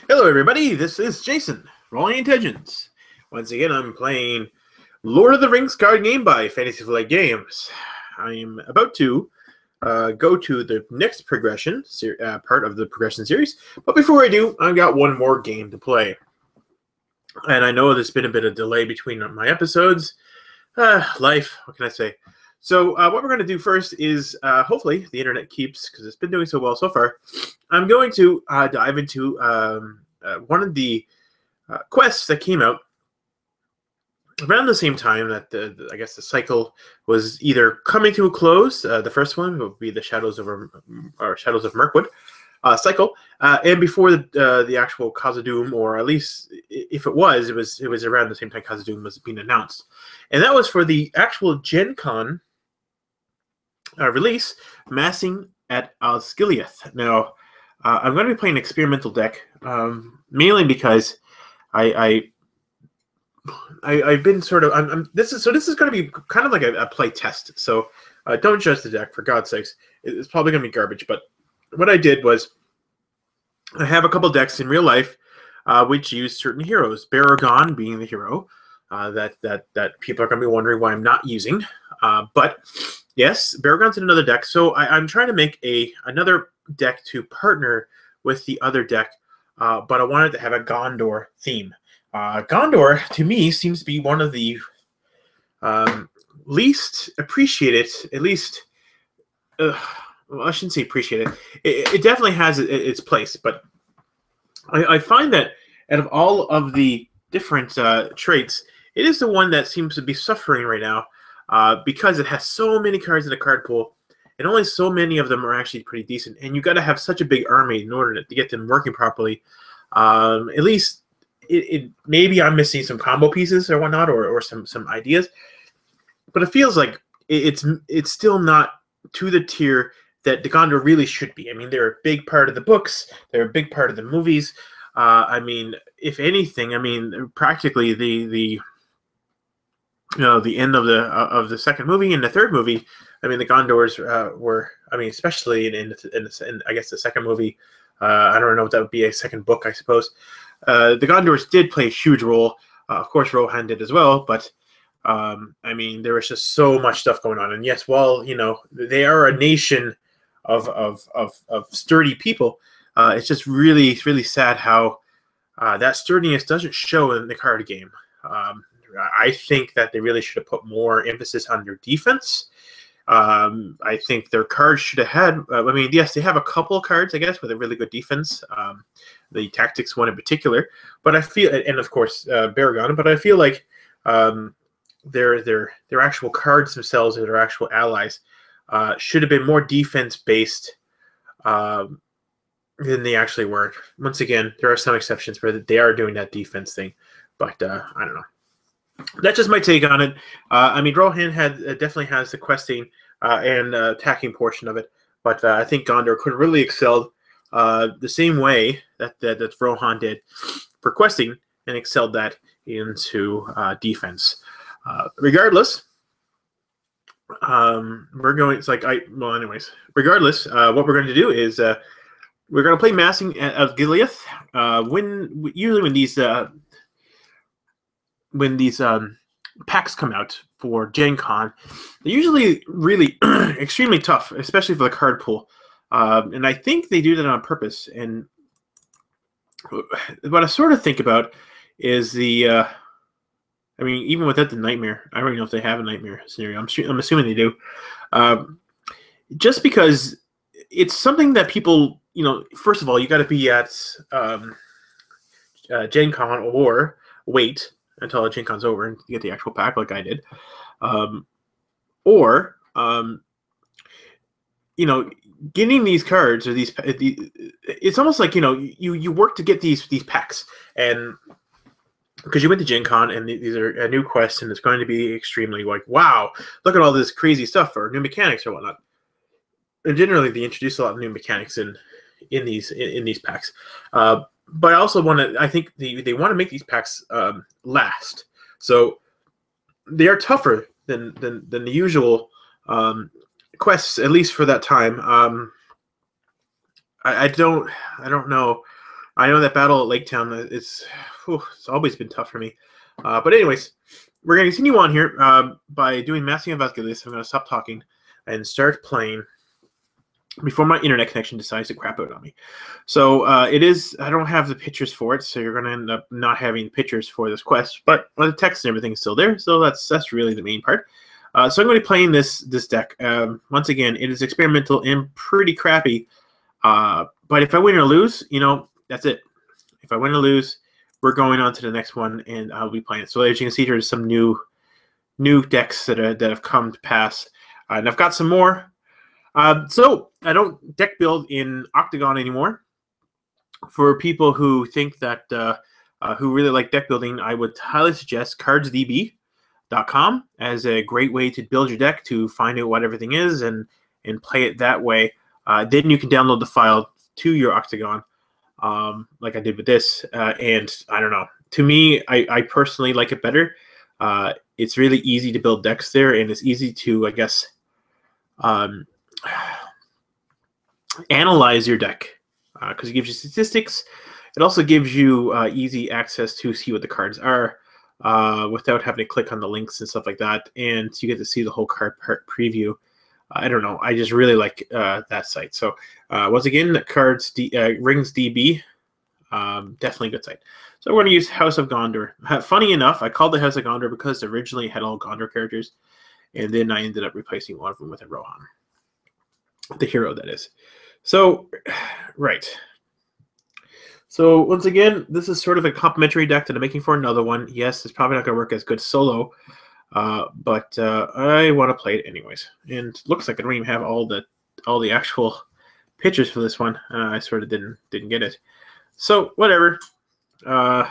Hello everybody, this is Jason, Rollingintentions. Once again, I'm playing Lord of the Rings card game by Fantasy Flight Games. I am about to go to the next progression, part of the progression series, but before I do, I've got one more game to play. And I know there's been a bit of delay between my episodes. Life, what can I say? So what we're going to do first is, hopefully the internet keeps, because it's been doing so well so far, I'm going to dive into one of the quests that came out around the same time that I guess the cycle was either coming to a close. The first one would be the Shadows of Mirkwood cycle, and before the actual Khazad-dûm, or at least if it was around the same time Khazad-dûm was being announced, and that was for the actual Gen Con release, Massing at Osgiliath. Now, I'm going to be playing an experimental deck, mainly because I've been sort of this is going to be kind of like a play test. So don't judge the deck, for God's sakes. It's probably going to be garbage. But what I did was I have a couple decks in real life which use certain heroes. Baragon being the hero that people are going to be wondering why I'm not using. But yes, Baragon's in another deck. So I'm trying to make another deck to partner with the other deck, but I wanted to have a Gondor theme. Gondor, to me, seems to be one of the least appreciated, at least, well, I shouldn't say appreciated. It definitely has its place, but I find that out of all of the different traits, it is the one that seems to be suffering right now because it has so many cards in the card pool, and only so many of them are actually pretty decent. And you got to have such a big army in order to get them working properly. At least, maybe I'm missing some combo pieces or whatnot, or some ideas. But it feels like it's still not to the tier that the Gondor really should be. I mean, they're a big part of the books. They're a big part of the movies. I mean, if anything, I mean, practically the end of the second movie and the third movie. I mean, the Gondors were, I mean, especially in I guess the second movie. I don't know if that would be a second book, I suppose. The Gondors did play a huge role. Of course, Rohan did as well. But I mean, there was just so much stuff going on. And yes, while they are a nation of sturdy people, it's just really sad how that sturdiness doesn't show in the card game. I think that they really should have put more emphasis on their defense. I think their cards should have had, I mean, yes, they have a couple cards, I guess, with a really good defense. The Tactics one in particular. But I feel, and of course, Baragon, but I feel like their actual cards themselves, or their actual allies, should have been more defense-based than they actually were. Once again, there are some exceptions where they are doing that defense thing. But I don't know. That's just my take on it. I mean, Rohan definitely has the questing and attacking portion of it, but I think Gondor could have really excelled the same way that Rohan did for questing, and excelled that into defense. Regardless, we're going. It's like anyways. Regardless, what we're going to do is we're going to play Massing of Gileath. Usually when these packs come out for Gen Con, they're usually really extremely tough, especially for the card pool. And I think they do that on purpose. And what I sort of think about is I mean, even without the Nightmare, I don't even know if they have a Nightmare scenario. I'm assuming they do. Just because it's something that people, first of all, you got to be at Gen Con, or wait until Gen Con's over and you get the actual pack like I did. Getting these cards, or it's almost like, you work to get these packs, and because you went to Gen Con and these are a new quest, and it's going to be extremely like, wow, look at all this crazy stuff, or new mechanics or whatnot. And generally they introduce a lot of new mechanics in these packs. But I also I think they want to make these packs last. So they are tougher than the usual quests, at least for that time. I don't know. I know that battle at Lake Town it's always been tough for me. But anyways, we're going to continue on here by doing Massing of Osgiliath. I'm going to stop talking and start playing before my internet connection decides to crap out on me. So it is, I don't have the pictures for it, so you're going to end up not having pictures for this quest, but the text and everything is still there, so that's really the main part. So I'm going to be playing this deck. Once again, it is experimental and pretty crappy, but if I win or lose, you know, that's it. If I win or lose, we're going on to the next one, and I'll be playing it. So as you can see, there's some new decks that have come to pass, and I've got some more. So I don't deck build in Octagon anymore. For people who think that who really like deck building, I would highly suggest cardsdb.com as a great way to build your deck, to find out what everything is and play it that way. Then you can download the file to your Octagon, like I did with this. And I don't know. To me, I personally like it better. It's really easy to build decks there, and it's easy to, I guess, analyze your deck because it gives you statistics. It also gives you easy access to see what the cards are without having to click on the links and stuff like that, and you get to see the whole card preview. I don't know. I just really like that site. So once again, RingsDB, definitely a good site. So we're going to use House of Gondor. Funny enough, I called the House of Gondor because originally it had all Gondor characters, and then I ended up replacing one of them with a Rohan. The hero, that is. So, right. So, once again, this is sort of a complementary deck that I'm making for another one. Yes, it's probably not going to work as good solo, but I want to play it anyways. And looks like I don't even have all the actual pictures for this one. I sort of didn't get it. So, whatever. I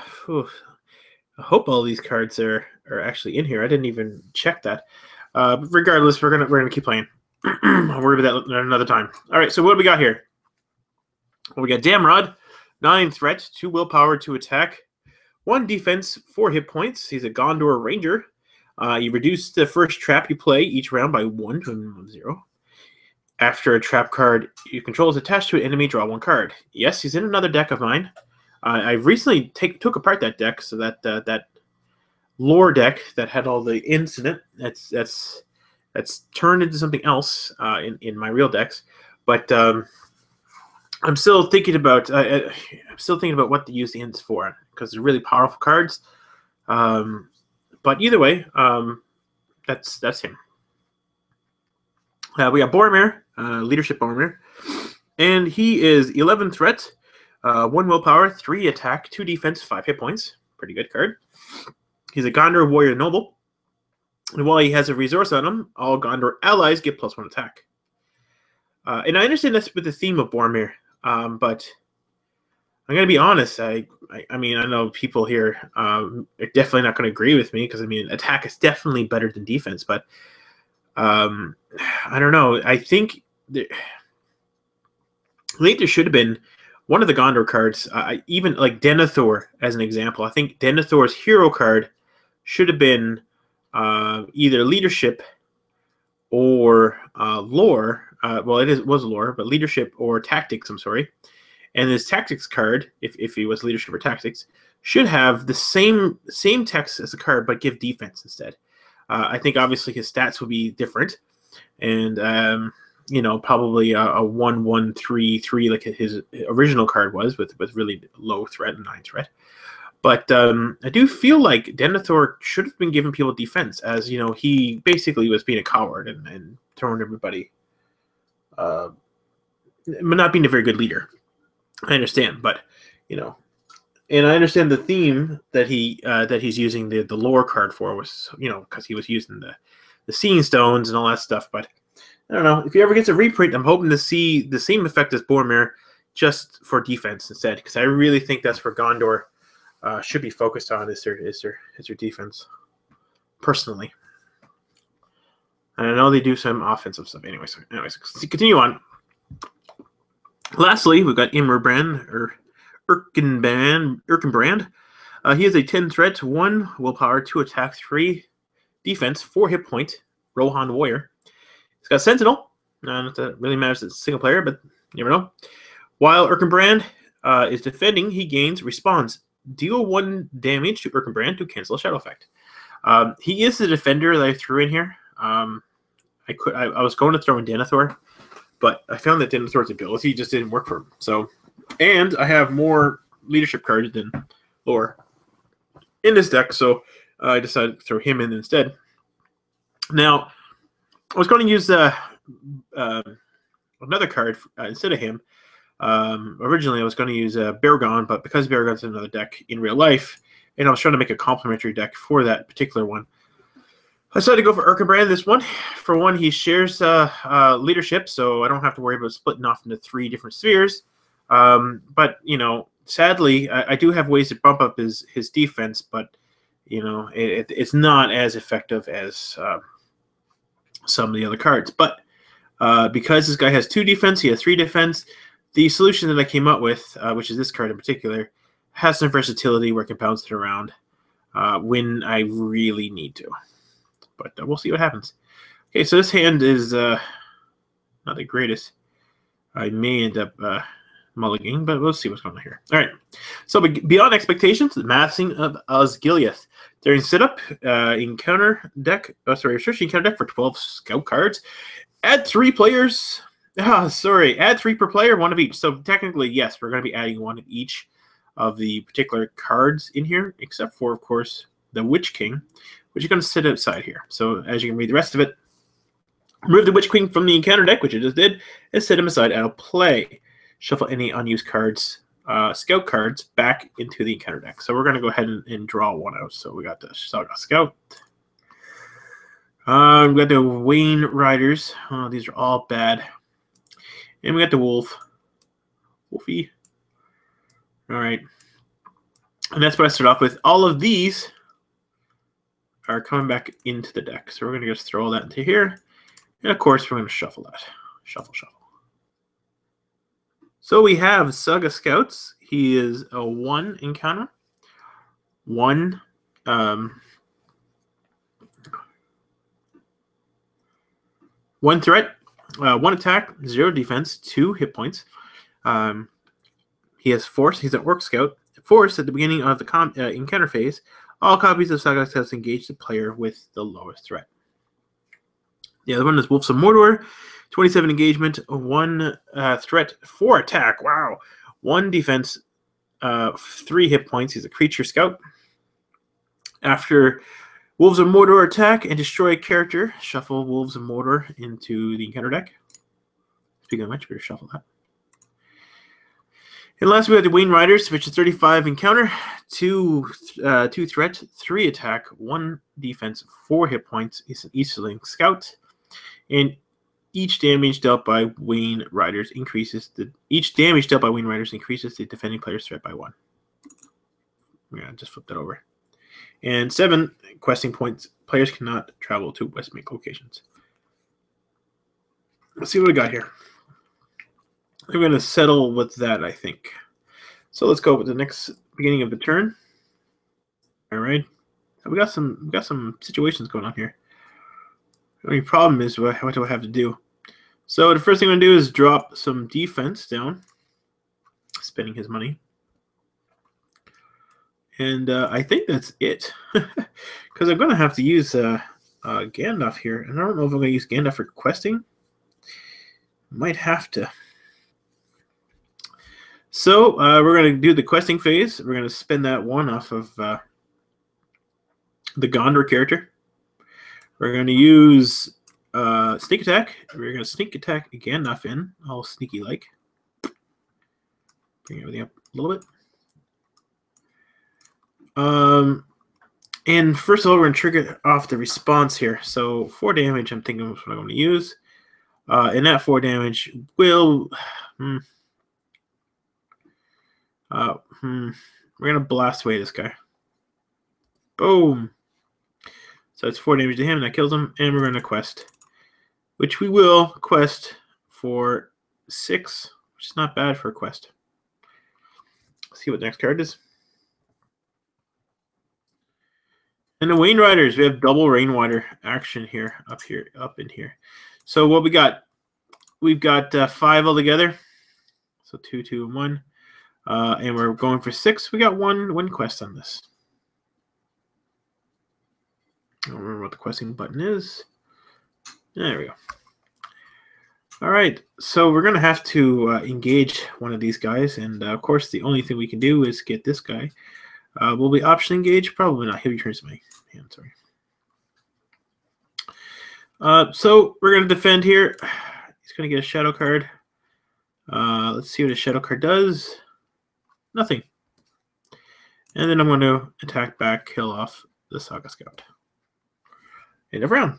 hope all these cards are actually in here. I didn't even check that. Regardless, we're gonna keep playing. I'll worry about that another time. All right, so what do we got here? Well, we got Damrod, 9 threat, 2 willpower, 2 attack, 1 defense, 4 hit points. He's a Gondor Ranger. You reduce the first trap you play each round by 1 to a minimum of 0. After a trap card you control is attached to an enemy, draw 1 card. Yes, he's in another deck of mine. I recently took apart that deck, so that lore deck that had all the ints in it. That's turned into something else in my real decks, but I'm still thinking about what to use the ints for, because they're really powerful cards. But either way, that's him. We got Boromir, leadership Boromir, and he is 11 threat, 1 willpower, 3 attack, 2 defense, 5 hit points. Pretty good card. He's a Gondor warrior noble. And while he has a resource on him, all Gondor allies get +1 attack. And I understand that's with the theme of Boromir, but I'm going to be honest. I mean, I know people here are definitely not going to agree with me, because, I mean, attack is definitely better than defense, but I don't know. I think there should have been one of the Gondor cards, even like Denethor as an example. I think Denethor's hero card should have been either leadership or lore. Well, was lore, but leadership or tactics. I'm sorry. And his tactics card, if he was leadership or tactics, should have the same text as the card, but give defense instead. I think obviously his stats would be different, and you know, probably a 1/1/3/3 like his original card was, with really low threat and 9 threat. But I do feel like Denethor should have been giving people defense, as, you know, he basically was being a coward and throwing everybody, but not being a very good leader. I understand, but, you know, and I understand the theme that he's using the lore card for was, you know, because he was using the seeing stones and all that stuff. But I don't know, if he ever gets a reprint, I'm hoping to see the same effect as Boromir, just for defense instead, because I really think that's where Gondor should be focused on, is their defense, personally. And I know they do some offensive stuff. Anyways, continue on. Lastly, we've got Immerbrand, or Erkenbrand. He is a 10 threat, 1 willpower, 2 attack, 3 defense, 4 hit point, Rohan warrior. He's got Sentinel. Not that really matters as a single player, but you never know. While Erkenbrand is defending, he gains responds. Deal 1 damage to Erkenbrand to cancel a shadow effect. He is the defender that I threw in here. I was going to throw in Denethor, but I found that Denethor's ability just didn't work for him. So, and I have more leadership cards than lore in this deck, so I decided to throw him in instead. Now, I was going to use another card instead of him. Originally, I was going to use Baragon, but because Baragon's in another deck in real life, and I was trying to make a complementary deck for that particular one, I decided to go for Erkenbrand this one. For one, he shares leadership, so I don't have to worry about splitting off into 3 different spheres. But, you know, sadly, I do have ways to bump up his defense, but, you know, it's not as effective as some of the other cards. But because this guy has 2 defense, he has 3 defense, the solution that I came up with, which is this card in particular, has some versatility where I can bounce it around when I really need to. But we'll see what happens. Okay, so this hand is not the greatest. I may end up mulliganing, but we'll see what's going on here. All right, so beyond expectations, the Massing of Osgiliath. During setup, encounter deck, search encounter deck for 12 scout cards. Add 3 players. Add 3 per player, 1 of each. So technically, yes, we're going to be adding 1 of each of the particular cards in here, except for, of course, the Witch King, which is going to sit outside here. So as you can read the rest of it, remove the Witch King from the encounter deck, which it just did, and set him aside out of play. Shuffle any unused cards, scout cards, back into the encounter deck. So we're going to go ahead and draw 1 out. So we got the Saga Scout. We got the Wayne Riders. Oh, these are all bad. And we got the Wolf. Wolfie. All right. And that's what I start off with. All of these are coming back into the deck. So we're going to just throw that into here. And of course, we're going to shuffle that. Shuffle, shuffle. So we have Saga Scouts. He is a 1 encounter. 1 1 threat, 1 attack, 0 defense, 2 hit points. He has Force. He's an Orc Scout. Force at the beginning of the encounter phase. All copies of Saga Scouts engage the player with the lowest threat. The other one is Wolves of Mordor. 27 engagement, 1 threat, 4 attack. Wow. 1 defense, 3 hit points. He's a creature scout. After Wolves of Mordor attack and destroy a character, shuffle Wolves of Mordor into the encounter deck. Speaking of which, better shuffle that. And last, we have the Wayne Riders, which is 35 encounter, 2 threat, 3 attack, 1 defense, 4 hit points. He's an Easterling scout. And each damage dealt by Wayne Riders increases the defending player's threat by 1. We're gonna just flip that over. And 7 questing points. Players cannot travel to Westmake locations. Let's see what we got here. We're going to settle with that, I think. So let's go with the next beginning of the turn. All right. We got some situations going on here. The only problem is what do I have to do? So the first thing I'm going to do is drop some defense down, spending his money. And I think that's it. Because I'm going to have to use Gandalf here. And I don't know if I'm going to use Gandalf for questing. Might have to. So we're going to do the questing phase. We're going to spend that 1 off of the Gondor character. We're going to use sneak attack. We're going to sneak attack Gandalf in, all sneaky-like. Bring everything up a little bit. And first of all, we're going to trigger off the response here. So 4 damage, I'm thinking is what I'm going to use. And that 4 damage will... we're going to blast away this guy. Boom. So it's 4 damage to him, and that kills him. And we're going to quest, which we will quest for 6, which is not bad for a quest. Let's see what the next card is. And the Wayne Riders, we have double Rainwater action here, up in here. So what we got? We've got 5 altogether. So So 2, 2, and 1. And we're going for 6. We got one quest on this. I don't remember what the questing button is. There we go. All right, so we're going to have to engage one of these guys. And, of course, the only thing we can do is get this guy. Will we option engage? Probably not. He returns my hand, sorry. So we're going to defend here. He's going to get a shadow card. Let's see what a shadow card does. Nothing. And then I'm going to attack back, kill off the Saga Scout. End of round.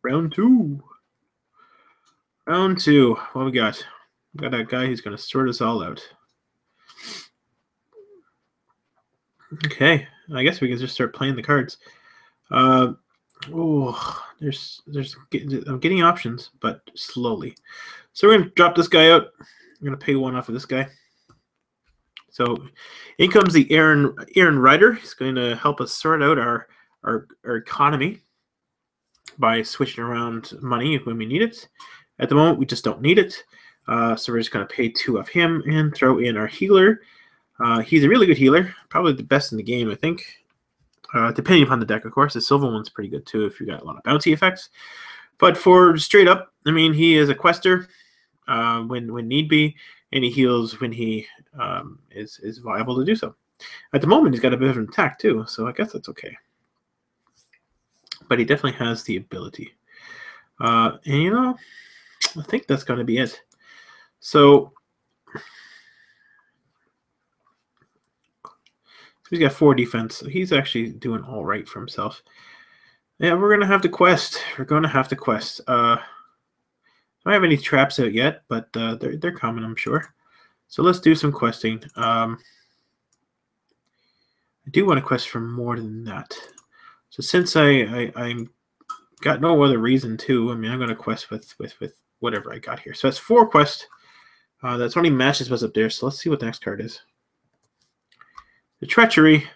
Round 2. Round 2. What we got? We got that guy who's going to sort us all out. Okay. I guess we can just start playing the cards. I'm getting options, but slowly. So we're going to drop this guy out. I'm going to pay 1 off of this guy. So in comes the Aaron Rider. He's going to help us sort out our economy by switching around money when we need it. At the moment, we just don't need it. So we're just going to pay 2 of him and throw in our healer. He's a really good healer, probably the best in the game, I think. Depending upon the deck, of course. The silver one's pretty good too if you got a lot of bounty effects. But for straight up, I mean, he is a quester when need be, and he heals when he is viable to do so. At the moment, he's got a bit of an attack too, so I guess that's okay. But he definitely has the ability. And you know, I think that's going to be it. So he's got 4 defense. So he's actually doing all right for himself. Yeah, we're going to have to quest. We're going to have to quest. I don't have any traps out yet, but they're coming, I'm sure. So let's do some questing. I do want to quest for more than that. So since I'm got no other reason to, I mean, I'm going to quest with whatever I got here. So that's 4 quests. That's only matches what's up there. So let's see what the next card is. The Treachery.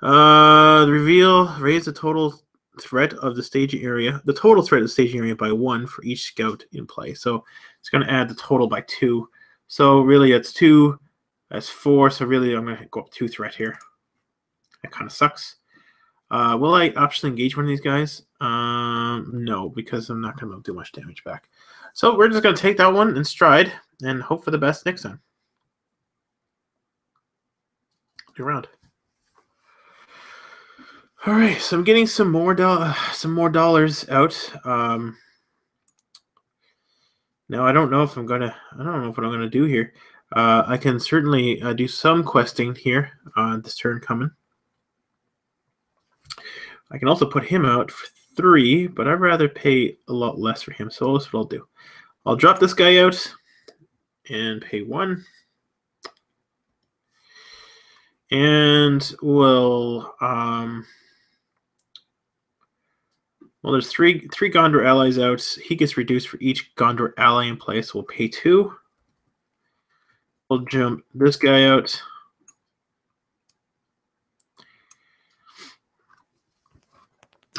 The reveal, raise the total threat of the staging area. The total threat of the staging area by 1 for each scout in play. So it's going to add the total by 2. So really it's 2. That's 4. So really I'm going to go up 2 threat here. That kind of sucks. Will I optionally engage one of these guys? No, because I'm not going to do much damage back. So we're just going to take that one in stride and hope for the best next time. Good round. All right, so I'm getting some more dollars out. Now I don't know if I don't know what I'm gonna do here. I can certainly do some questing here on this turn coming. I can also put him out for 3, but I'd rather pay a lot less for him. So that's what I'll do. I'll drop this guy out and pay 1. And we'll well, there's three Gondor allies out. He gets reduced for each Gondor ally in play, so we'll pay 2. We'll jump this guy out.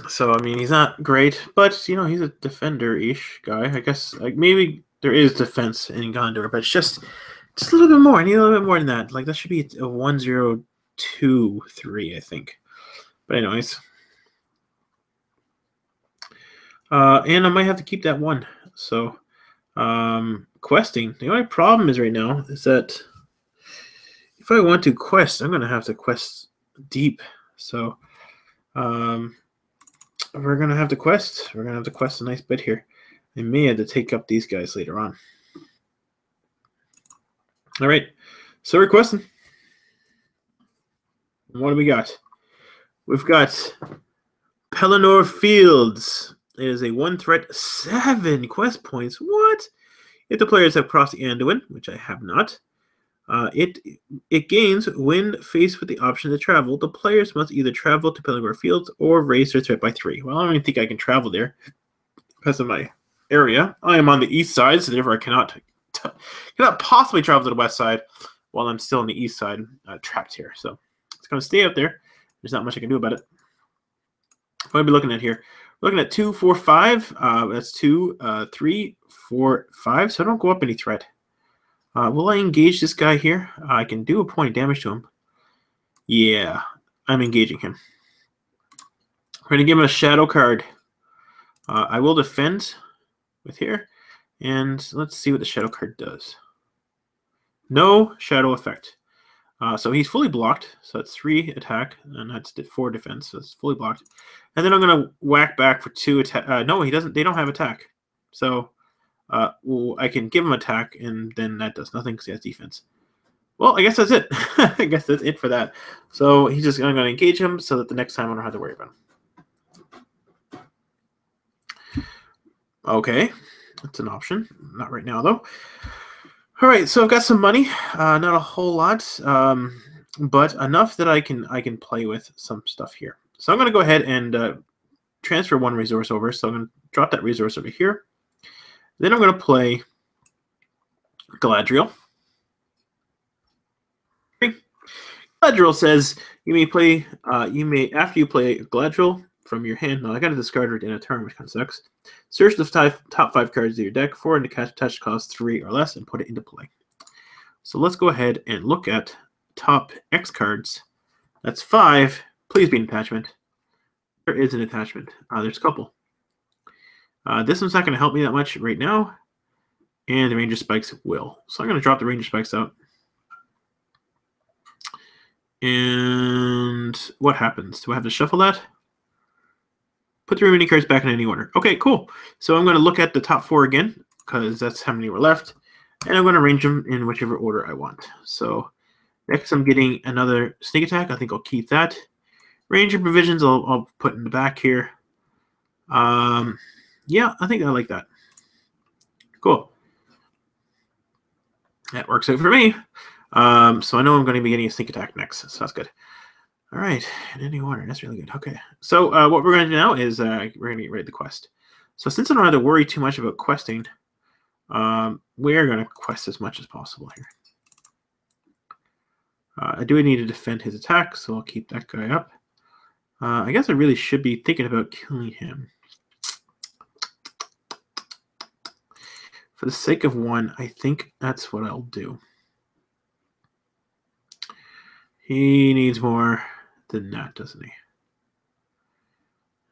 So, I mean, he's not great, but, you know, he's a defender-ish guy. I guess, like, maybe there is defense in Gondor, but it's just a little bit more. I need a little bit more than that. Like, that should be a 1, 0, 2, 3, I think. But anyways. And I might have to keep that 1. So, questing. The only problem is right now is that if I want to quest, I'm going to have to quest deep. So, we're going to have to quest. We're going to have to quest a nice bit here. I may have to take up these guys later on. All right. So we're questing. What do we got? We've got Pelennor Fields. It is a 1-threat, 7 quest points. What? If the players have crossed the Anduin, which I have not, it gains when faced with the option to travel. The players must either travel to Pelennor Fields or raise their threat by 3. Well, I don't even think I can travel there because of my area. I am on the east side, so therefore I cannot possibly travel to the west side while I'm still on the east side, trapped here. So it's going to stay up there. There's not much I can do about it. What are we looking at here? We're looking at 2, 4, 5. That's 2, 3, 4, 5. So I don't go up any threat. Will I engage this guy here? I can do a point of damage to him. Yeah, I'm engaging him. We're going to give him a shadow card. I will defend with here. And let's see what the shadow card does. No shadow effect. So he's fully blocked. So that's 3 attack, and that's 4 defense. So it's fully blocked. And then I'm going to whack back for 2 attack. No, he doesn't. They don't have attack. So well, I can give him attack, and then that does nothing because he has defense. Well, I guess that's it. I guess that's it for that. So I'm going to engage him so that the next time I don't have to worry about him. Okay, that's an option. Not right now, though. All right, so I've got some money. Not a whole lot, but enough that I can play with some stuff here. So I'm going to go ahead and transfer 1 resource over. So I'm going to drop that resource over here. Then I'm going to play Galadriel. Okay. Galadriel says you may play. After you play Galadriel from your hand. Now I got to discard her in a turn, which kind of sucks. Search the top 5 cards of your deck for an attach cost 3 or less and put it into play. So let's go ahead and look at top X cards. That's 5. Please be an attachment. There is an attachment. There's a couple. This one's not going to help me that much right now. And the Ranger Spikes will. So I'm going to drop the Ranger Spikes out. And what happens? Do I have to shuffle that? Put the remaining cards back in any order. Okay, cool. So I'm going to look at the top 4 again, because that's how many were left. And I'm going to arrange them in whichever order I want. So next I'm getting another sneak attack. I think I'll keep that. Ranger provisions I'll put in the back here. Yeah, I think I like that. Cool. That works out for me. So I know I'm going to be getting a sneak attack next, so that's good. All right, in any order, that's really good. Okay, so what we're going to do now is we're going to get rid of the quest. So since I don't have to worry too much about questing, we're going to quest as much as possible here. I do need to defend his attack, so I'll keep that guy up. I guess I really should be thinking about killing him. For the sake of 1, I think that's what I'll do. He needs more than that, doesn't he?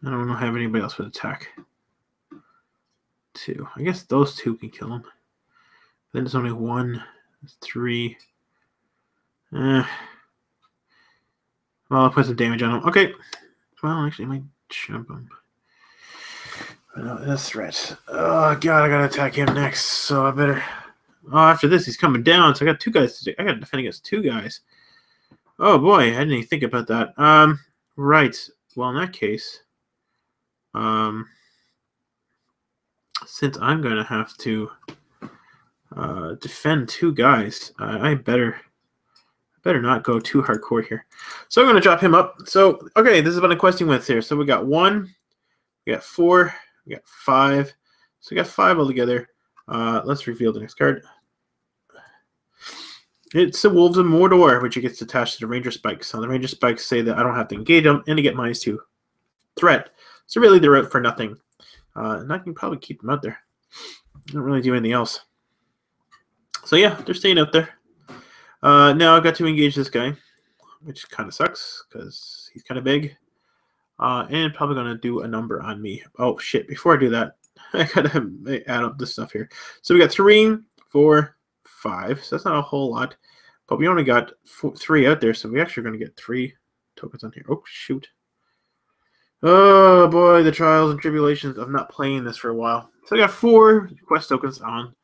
I don't have anybody else with attack. 2. I guess those 2 can kill him. Then there's only 1, 3. Well, I'll put some damage on him. Okay. Well, actually, I might jump him. That's threat. Oh, God, I got to attack him next. So I better... Oh, after this, he's coming down. So I got 2 guys to do. I got to defend against 2 guys. Oh, boy. I didn't even think about that. Right. Well, in that case... since I'm going to have to defend 2 guys, I better not go too hardcore here. So I'm going to drop him up. So, okay, this is what I'm questing with here. So we got 1, we got 4, we got 5. So we got 5 altogether. Let's reveal the next card. It's the Wolves of Mordor, which gets attached to the Ranger Spikes. So the Ranger Spikes say that I don't have to engage them and to get -2 threat. So really they're out for nothing. And I can probably keep them out there. I don't really do anything else. So yeah, they're staying out there. Now I've got to engage this guy, which kind of sucks because he's kind of big. And probably going to do a number on me. Oh, shit. Before I do that, I got to add up this stuff here. So we got 3, 4, 5. So that's not a whole lot. But we only got 3 out there. So we actually are going to get 3 tokens on here. Oh, shoot. Oh, boy. The trials and tribulations of not playing this for a while. So I got 4 quest tokens on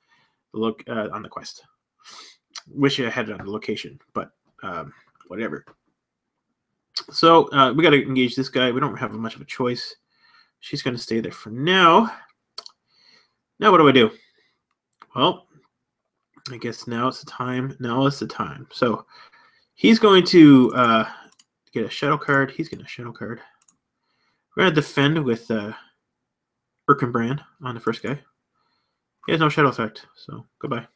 the quest. Wish I had it on the location, but whatever. So we got to engage this guy. We don't have much of a choice. She's going to stay there for now. Now what do I do? Well, I guess now it's the time. Now it's the time. So he's going to get a shadow card. He's getting a shadow card. We're going to defend with Erkenbrand on the first guy. He has no shadow effect, so goodbye.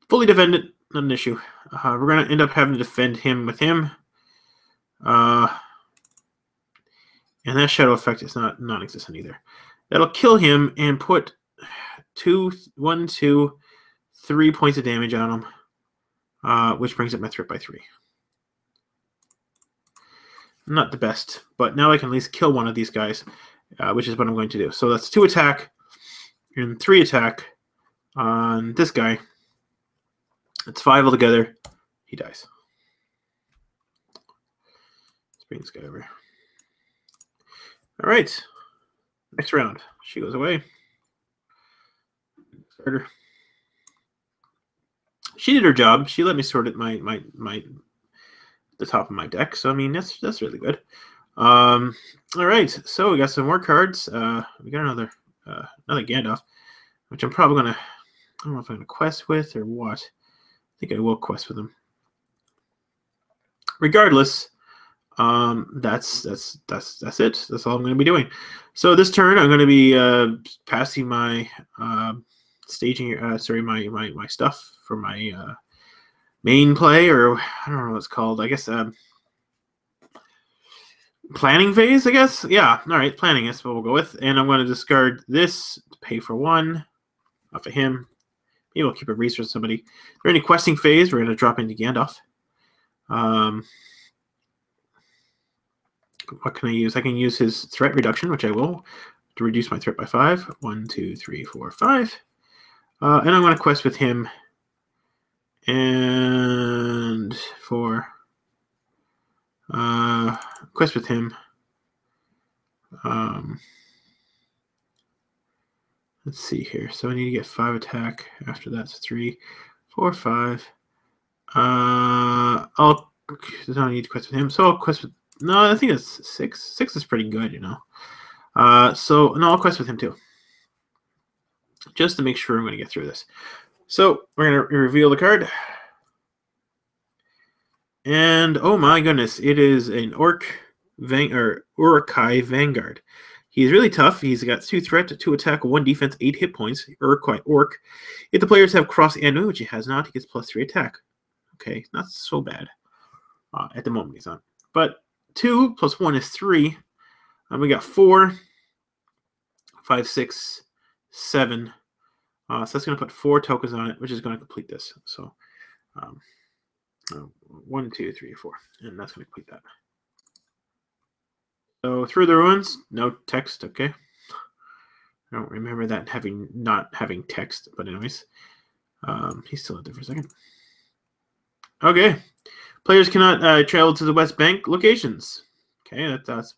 Fully defended, not an issue. We're going to end up having to defend him with him. And that shadow effect is not non-existent either. That'll kill him and put 1, 2, 3 points of damage on him, which brings up my threat by 3. Not the best, but now I can at least kill one of these guys, which is what I'm going to do. So that's 2 attack and 3 attack on this guy. It's 5 altogether. He dies. Let's bring this guy over. All right. Next round. She goes away. Starter. She did her job. She let me sort it the top of my deck. So I mean that's really good. All right. So we got some more cards. We got another Gandalf, which I'm probably gonna. I don't know if I'm gonna quest with or what. I think I will quest with him. Regardless, that's it. That's all I'm gonna be doing. So this turn I'm gonna be passing my staging. My stuff for my main play, or I don't know what it's called. I guess planning phase. I guess. Yeah. All right. Planning is what we'll go with, and I'm going to discard this to pay for 1 off of him. Maybe we'll keep a resource somebody. If we're in a questing phase, we're going to drop into Gandalf. What can I use? I can use his threat reduction, which I will, to reduce my threat by 5. 1, 2, 3, 4, 5. And I'm going to quest with him. And for quest with him. Let's see here. So I need to get 5 attack. After that's 3, 4, 5. I don't need to quest with him. So I'll quest with. No, I think it's 6. 6 is pretty good, you know. So no, I'll quest with him too, just to make sure I'm going to get through this. So we're going to reveal the card. And oh my goodness, it is an Uruk-hai Vanguard. He's really tough. He's got 2 threat, 2 attack, 1 defense, 8 hit points. Uruk-hai Orc. If the players have cross Anu, which he has not, he gets +3 attack. Okay, not so bad. At the moment he's on. But 2 + 1 is 3. And we got 4, 5, 6, 7. So that's going to put 4 tokens on it, which is going to complete this. So 1, 2, 3, 4. And that's going to complete that. So through the ruins, no text, okay. I don't remember that not having text, but anyways. He's still out there for a second. Okay. Players cannot travel to the West Bank locations. Okay, that's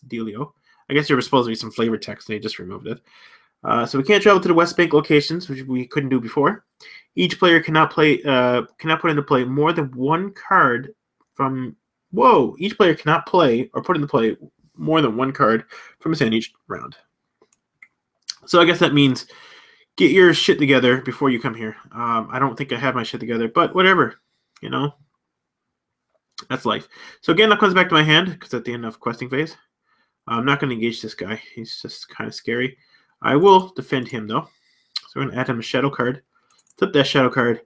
dealio. I guess there was supposed to be some flavor text, and they just removed it. So we can't travel to the West Bank locations, which we couldn't do before. Each player cannot put into play more than 1 card from. Whoa! Each player cannot play or put into play more than 1 card from his hand each round. So I guess that means get your shit together before you come here. I don't think I have my shit together, but whatever, you know. That's life. So again, that comes back to my hand because at the end of questing phase, I'm not going to engage this guy. He's just kind of scary. I will defend him though. So we're going to add him a shadow card. Flip that shadow card.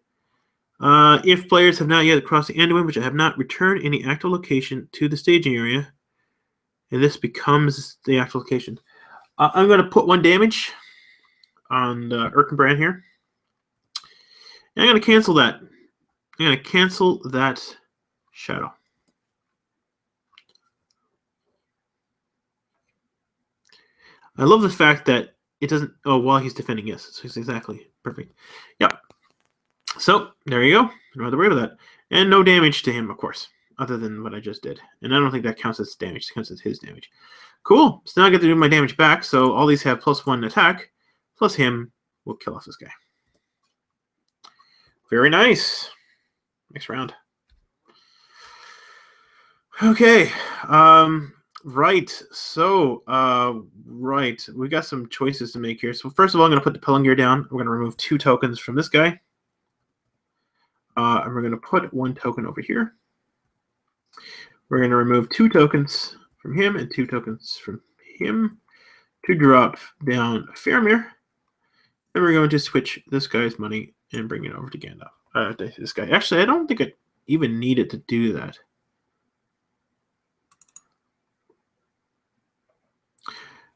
If players have not yet crossed the Anduin, which I have not, return any active location to the staging area, and this becomes the actual location. I'm going to put 1 damage on the Erkenbrand here. And I'm going to cancel that. I'm going to cancel that shadow. I love the fact that it doesn't. Oh, while he's defending, yes. So it's exactly perfect. Yep. So there you go. No other way with that. And no damage to him, of course, other than what I just did. And I don't think that counts as damage. It counts as his damage. Cool. So now I get to do my damage back. So all these have +1 attack. Plus him will kill off this guy. Very nice. Next round. Okay. Right. So, right. We got some choices to make here. So first of all, I'm going to put the Pelengir down. We're going to remove 2 tokens from this guy. And we're going to put 1 token over here. We're going to remove 2 tokens from him and 2 tokens from him to drop down Faramir. And we're going to switch this guy's money and bring it over to Gandalf. This guy. Actually, I don't think I even needed to do that.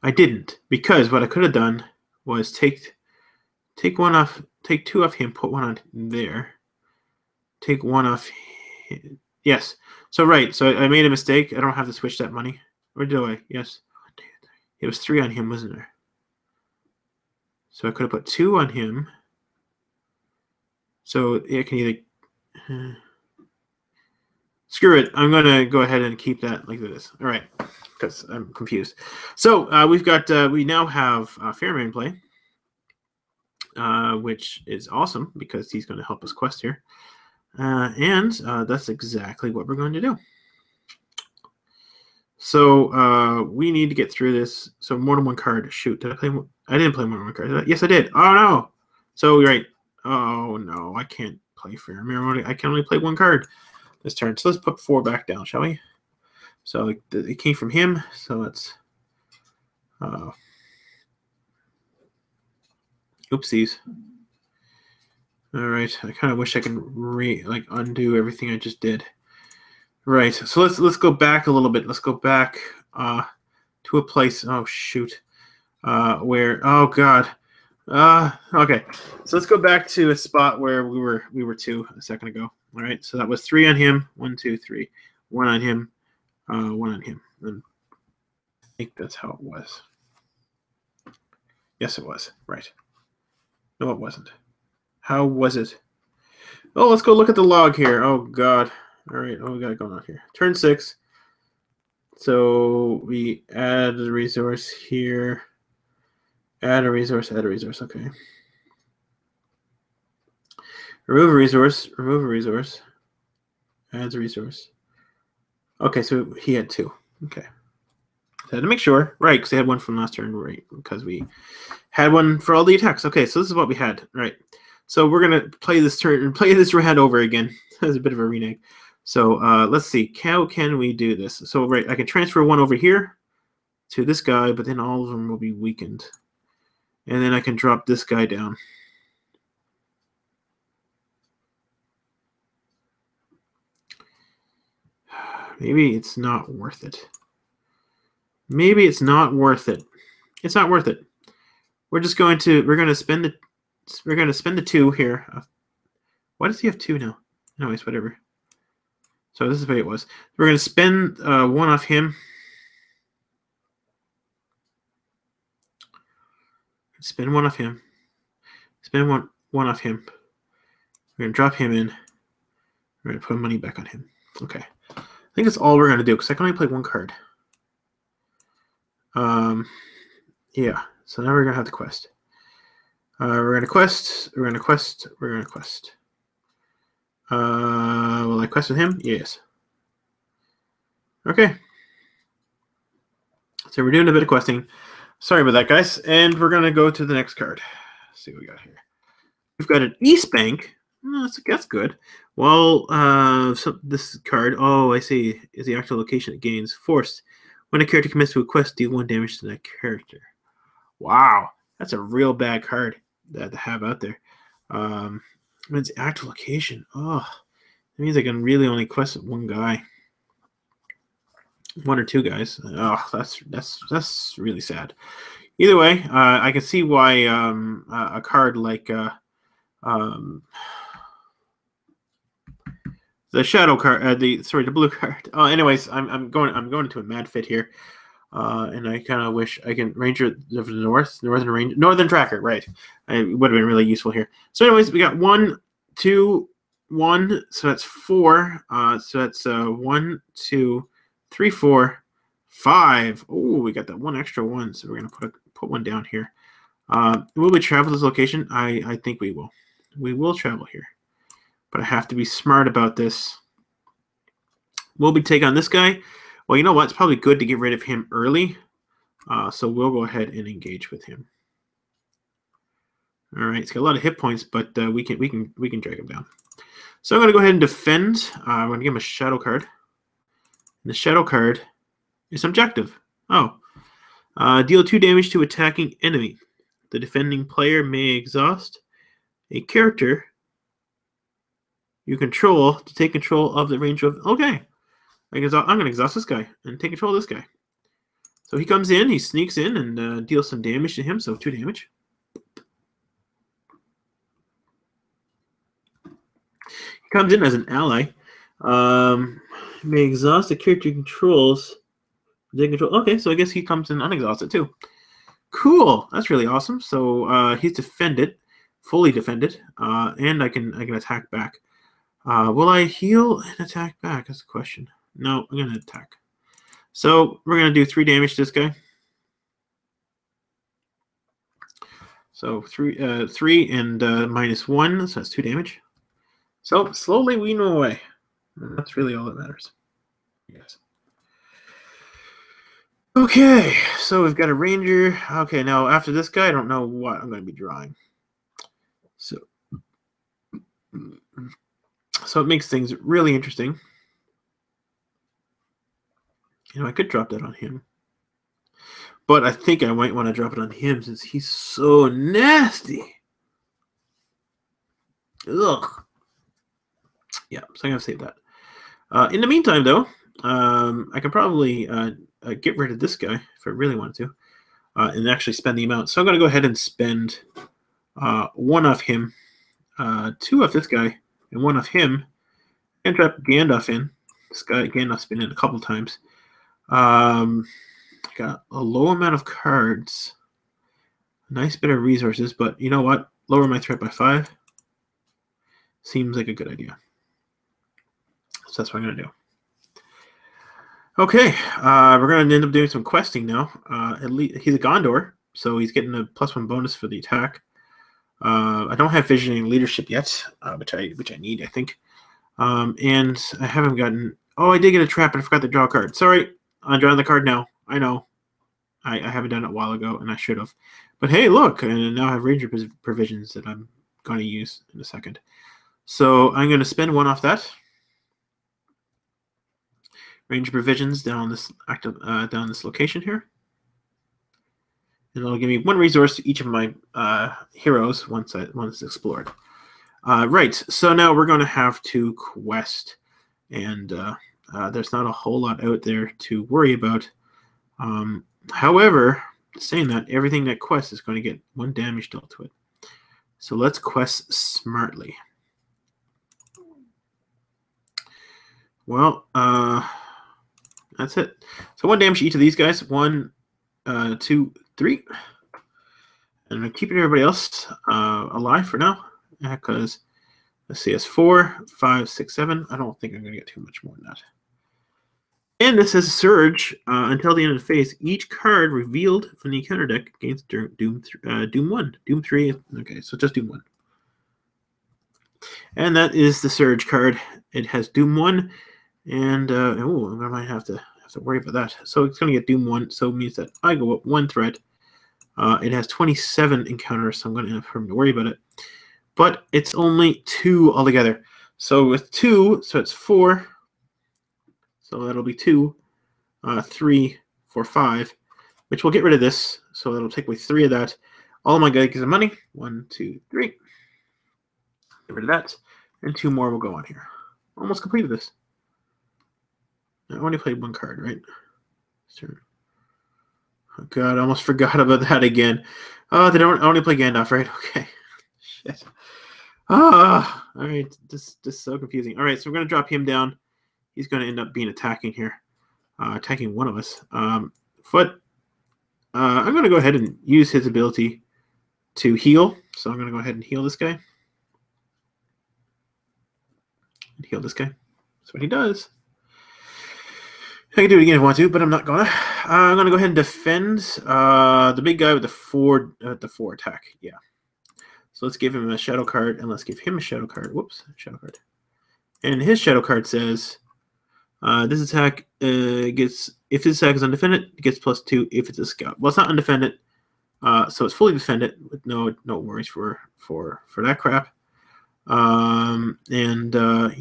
I didn't, because what I could have done was take 1 off take 2 off him, put 1 on there. Take 1 off him. Yes. So, right. So, I made a mistake. I don't have to switch that money. Or do I? Yes. It was 3 on him, wasn't there? So, I could have put 2 on him. So, it can either... Screw it. I'm going to go ahead and keep that like this. All right. Because I'm confused. So, we've got... we now have Fairman play. Which is awesome because he's going to help us quest here. And that's exactly what we're going to do. So we need to get through this. So more than 1 card. Shoot, did I play? I didn't play more than 1 card. Yes, I did. Oh no. So right. Oh no, I can't play Fairman. I can only play 1 card this turn. So let's put 4 back down, shall we? So it came from him. So let's. Oopsies. All right, I kind of wish I could undo everything I just did. Right, so let's go back a little bit. Let's go back to a place. Oh shoot, where? Oh god. Okay, so let's go back to a spot where we were 2 a second ago. All right, so that was 3 on him. 1, 2, 3. 1 on him. 1 on him. And I think that's how it was. Yes, it was. Right. No, it wasn't. How was it? Oh, let's go look at the log here. Oh, God. All right. Oh, we got it going on here. Turn 6. So we add a resource here. Add a resource. Add a resource. Okay. Remove a resource. Remove a resource. Adds a resource. Okay, so he had 2. Okay. So I had to make sure. Right, because they had 1 from last turn. Right, because we had 1 for all the attacks. Okay, so this is what we had. Right. So we're going to play this turn and play this round over again. That's a bit of a renege. So let's see. How can we do this? So, right, I can transfer 1 over here to this guy, but then all of them will be weakened. And then I can drop this guy down. Maybe it's not worth it. Maybe it's not worth it. It's not worth it. We're going to spend the 2 here. Why does he have 2 now? Anyways, whatever. So this is the way it was. We're going to spend 1 off him. Spend 1 off him. Spend one off him. We're going to drop him in. We're going to put money back on him. Okay. I think that's all we're going to do because I can only play 1 card. Yeah. So now we're going to have the quest. We're going to quest. We're going to quest. We're going to quest. Will I quest with him? Yes. Okay. So we're doing a bit of questing. Sorry about that, guys. And we're going to go to the next card. Let's see what we got here. We've got an East Bank. Oh, that's good. Well, so this card, oh, I see, is the actual location it gains. Forced. When a character commits to a quest, deal 1 damage to that character. Wow. That's a real bad card to have out there. It's actual location. Oh, that means I can really only quest 1 guy. 1 or 2 guys. Oh, that's really sad. Either way, I can see why a card like the shadow card, the blue card. Oh, anyways, I'm going into a mad fit here, and I kind of wish I can Ranger of the Northern Tracker. Right, it would have been really useful here. So, anyways, we got 1, 2, 1. So that's 4. So that's 1, 2, 3, 4, 5. Oh, we got that 1 extra 1. So we're gonna put 1 down here. Will we travel this location? I think we will. We will travel here. But I have to be smart about this. Will we take on this guy? Well, you know what? It's probably good to get rid of him early. So we'll go ahead and engage with him. All right, he's got a lot of hit points, but we can drag him down. So I'm going to go ahead and defend. I'm going to give him a shadow card. And the shadow card is objective. Oh, deal 2 damage to attacking enemy. The defending player may exhaust a character you control to take control of the range of. Okay, I'm going to exhaust this guy and take control of this guy. So he comes in, he sneaks in and deals some damage to him. So 2 damage. He comes in as an ally. May exhaust the character controls. They control. Okay, so I guess he comes in unexhausted too. Cool. That's really awesome. So he's defended, fully defended, and I can attack back. Will I heal and attack back? That's the question. No, I'm gonna attack. So we're gonna do 3 damage to this guy. So 3 and -1, so that's 2 damage. So slowly wean him away. And that's really all that matters. Yes. Okay, so we've got a ranger. Okay, now after this guy, I don't know what I'm going to be drawing. So it makes things really interesting. You know, I could drop that on him. But I think I might want to drop it on him since he's so nasty. Ugh. Yeah, so I'm going to save that. In the meantime, though, I can probably get rid of this guy if I really want to and actually spend the amount. So I'm going to go ahead and spend 1 off him, 2 off this guy, and 1 off him, and drop Gandalf in. This guy, Gandalf's been in a couple times. Got a low amount of cards, a nice bit of resources, but you know what? Lower my threat by 5 seems like a good idea. So that's what I'm going to do. Okay, we're going to end up doing some questing now. At least he's a Gondor, so he's getting a +1 bonus for the attack. I don't have visioning leadership yet, which I need, I think. And I haven't gotten. Oh, I did get a trap, and I forgot to draw a card. Sorry, I'm drawing the card now. I know. I haven't done it a while ago, and I should have. But hey, look, and now I have ranger provisions that I'm going to use in a second. So I'm going to spend 1 off that. Ranger provisions down this down this location here, and it'll give me 1 resource to each of my heroes once it's explored. Right. So now we're going to have to quest, and there's not a whole lot out there to worry about. However, saying that, everything that quests is going to get 1 damage dealt to it. So let's quest smartly. Well, that's it. So 1 damage to each of these guys. 1, 2, 3. And I'm keeping everybody else alive for now. Because, let's see, it's 4, 5, 6, 7. I don't think I'm going to get too much more than that. And this says Surge. Until the end of the phase, each card revealed from the encounter deck gains Doom 1. Doom 3. Okay, so just Doom 1. And that is the Surge card. It has Doom 1. And, I might have to worry about that. So it's going to get Doom 1. So it means that I go up 1 threat. It has 27 encounters, so I'm going to have to worry about it. But it's only 2 altogether. So with 2, so it's 4. So that'll be 2, 3, 4, 5, which will get rid of this. So that'll take away 3 of that. All my guys get money. 1, 2, 3. Get rid of that. And 2 more will go on here. Almost completed this. I only played 1 card, right? Oh God, I almost forgot about that again. Oh, they don't only play Gandalf, right? Okay. Shit. All right. This is so confusing. All right, so we're going to drop him down. He's going to end up being attacking here. Attacking one of us. Foot. I'm going to go ahead and use his ability to heal. So I'm going to go ahead and heal this guy. And heal this guy. That's what he does. I can do it again if I want to, but I'm not gonna. I'm gonna go ahead and defend the big guy with the 4 attack. Yeah. So let's give him a shadow card, and let's give him a shadow card. Whoops, shadow card. And his shadow card says, this attack gets, if this attack is undefended, it gets +2 if it's a scout. Well, it's not undefended, so it's fully defended with no worries for that crap. You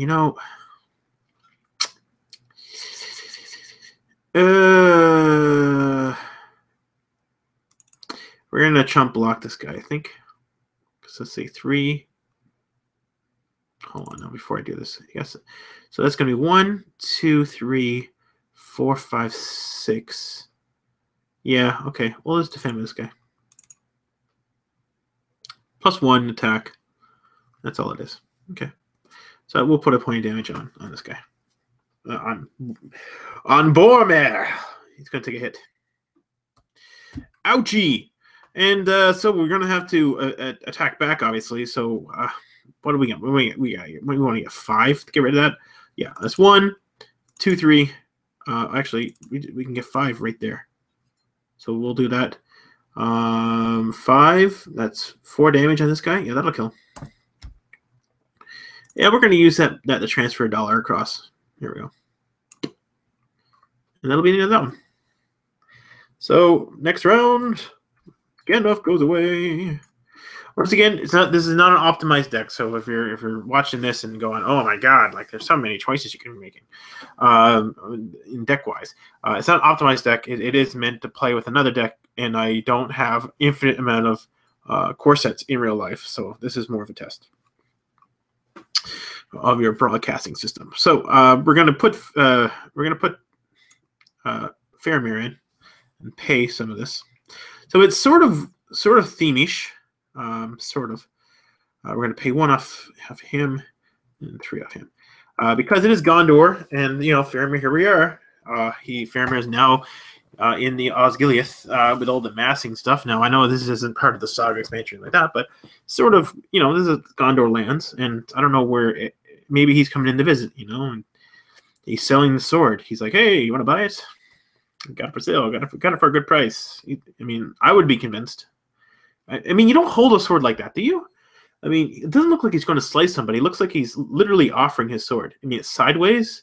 know. We're gonna chump block this guy, I think. So let's say 3. Hold on now before I do this. Yes. So that's gonna be 1, 2, 3, 4, 5, 6. Yeah, okay. We'll just defend with this guy. +1 attack. That's all it is. Okay. So we'll put a point of damage on this guy. On Boromir. He's going to take a hit. Ouchie! And so we're going to have to attack back, obviously. So what do we get? We want to get 5 to get rid of that. Yeah, that's 1, 2, 3. Actually, we can get 5 right there. So we'll do that. 5. That's 4 damage on this guy. Yeah, that'll kill. Yeah, we're going to use that to transfer $1 across. Here we go. And that'll be the end of that one. So next round, Gandalf goes away. Once again, this is not an optimized deck. So if you're watching this and going, oh my god, like there's so many choices you can be making, in deck wise, it's not an optimized deck. It is meant to play with another deck, and I don't have infinite amount of core sets in real life. So this is more of a test of your broadcasting system. So we're gonna put Faramir in and pay some of this. So it's sort of theme-ish, sort of. We're gonna pay 1 off him and 3 off him because it is Gondor, and Faramir. Here we are. Faramir is now in the Osgiliath with all the massing stuff. Now I know this isn't part of the Saga expansion like that, but sort of, this is Gondor lands, and I don't know where. Maybe he's coming in to visit, and he's selling the sword. He's like, "Hey, you want to buy it? Got it for sale. Got it for a good price." I mean, I would be convinced. I mean, you don't hold a sword like that, do you? I mean, it doesn't look like he's going to slice somebody. It looks like he's literally offering his sword. I mean, it's sideways.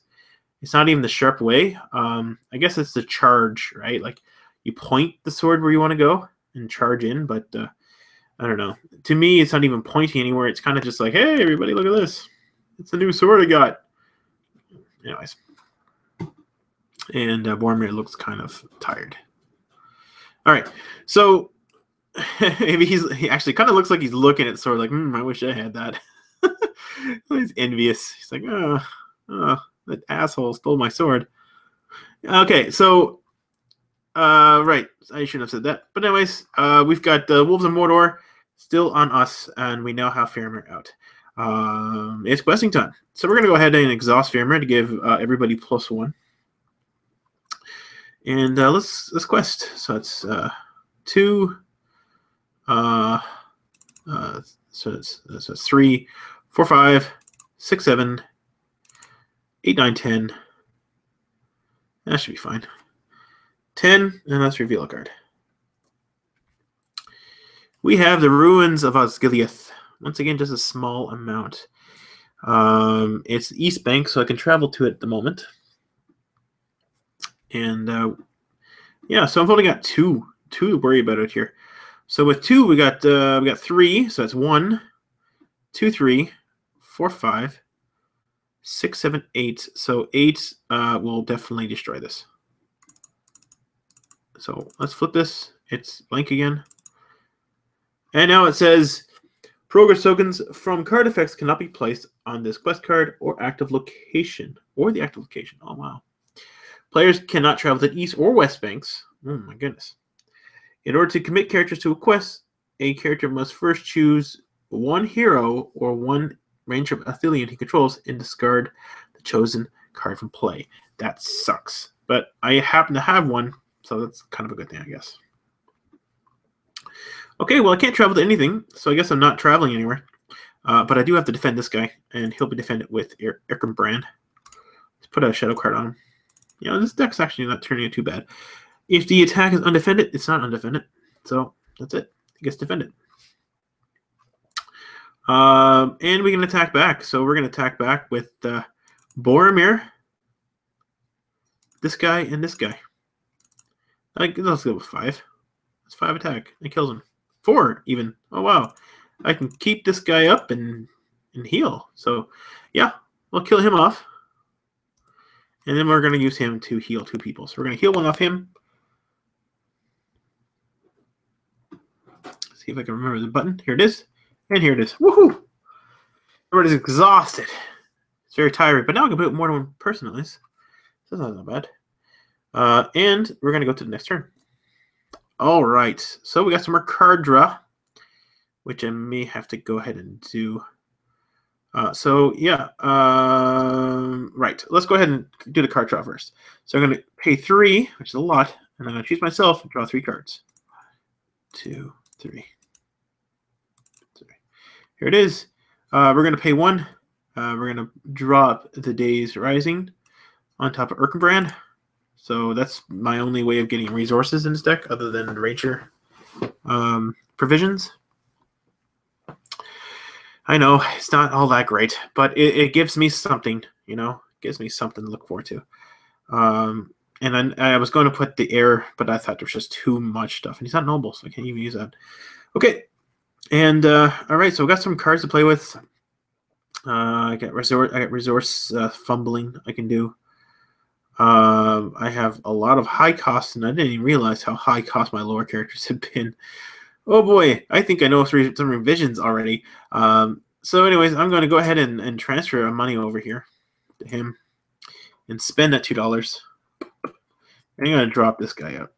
It's not even the sharp way. I guess it's the charge, right? Like you point the sword where you want to go and charge in, but I don't know. To me, it's not even pointing anywhere. It's kind of just like, hey, everybody, look at this. It's a new sword I got. Anyways. And Boromir looks kind of tired. All right. So maybe he actually kind of looks like he's looking at the sword like, I wish I had that. He's envious. He's like, that asshole stole my sword. Okay, so right, I shouldn't have said that. But anyways, we've got the Wolves of Mordor still on us, and we now have Faramir out. It's questing time. So we're going to go ahead and exhaust Faramir to give everybody +1. And let's quest. So it's 2. So it's 3, 4, 5, 6, 7, 8, 9, 10. That should be fine. 10, and let's reveal a card. We have the Ruins of Osgiliath. Once again, just a small amount. It's East Bank, so I can travel to it at the moment. And yeah, so I've only got two to worry about it here. So with 2, we got 3. So that's 1, 2, 3, 4, 5, 6, 7, 8. So 8 will definitely destroy this. So let's flip this. It's blank again. And now it says progress tokens from card effects cannot be placed on this quest card or active location. Or the active location. Oh, wow. Players cannot travel to East or West Banks. Oh, my goodness. In order to commit characters to a quest, a character must first choose 1 hero or 1 Ranger of Athelion he controls and discard the chosen card from play. That sucks. But I happen to have one, so that's kind of a good thing, I guess. Okay, well, I can't travel to anything, so I guess I'm not traveling anywhere. But I do have to defend this guy, and he'll be defended with Erkenbrand. Let's put a shadow card on him. This deck's actually not turning out too bad. If the attack is undefended, it's not undefended. So that's it. It gets defended. And we can attack back. So we're going to attack back with Boromir, this guy, and this guy. Let's go with 5. That's 5 attack. It kills him. 4 even. Oh, wow. I can keep this guy up and heal. So, yeah, we'll kill him off. And then we're going to use him to heal 2 people. So we're going to heal 1 off him. See if I can remember the button. Here it is. And here it is. Woohoo! Everybody's exhausted. It's very tiring. But now I can put more than 1 person at least. So that's not bad. And we're going to go to the next turn. All right. So we got some more card draw, which I may have to go ahead and do. So yeah, right. Let's go ahead and do the card draw first. So I'm going to pay 3, which is a lot, and I'm going to choose myself and draw 3 cards. 2, 3. Here it is. We're going to pay 1. We're going to drop the Day's Rising on top of Erkenbrand. So that's my only way of getting resources in this deck, other than Ranger provisions. I know it's not all that great, but it gives me something, you know, it gives me something to look forward to. And I was going to put the air, but I thought there was just too much stuff, and he's not noble, so I can't even use that. Okay, and all right, so we got some cards to play with. I got resource fumbling I can do. I have a lot of high costs, and I didn't even realize how high cost my lower characters have been. Oh boy, I think I know some revisions already. So anyways, I'm going to go ahead and transfer money over here to him and spend that $2. I'm going to drop this guy out.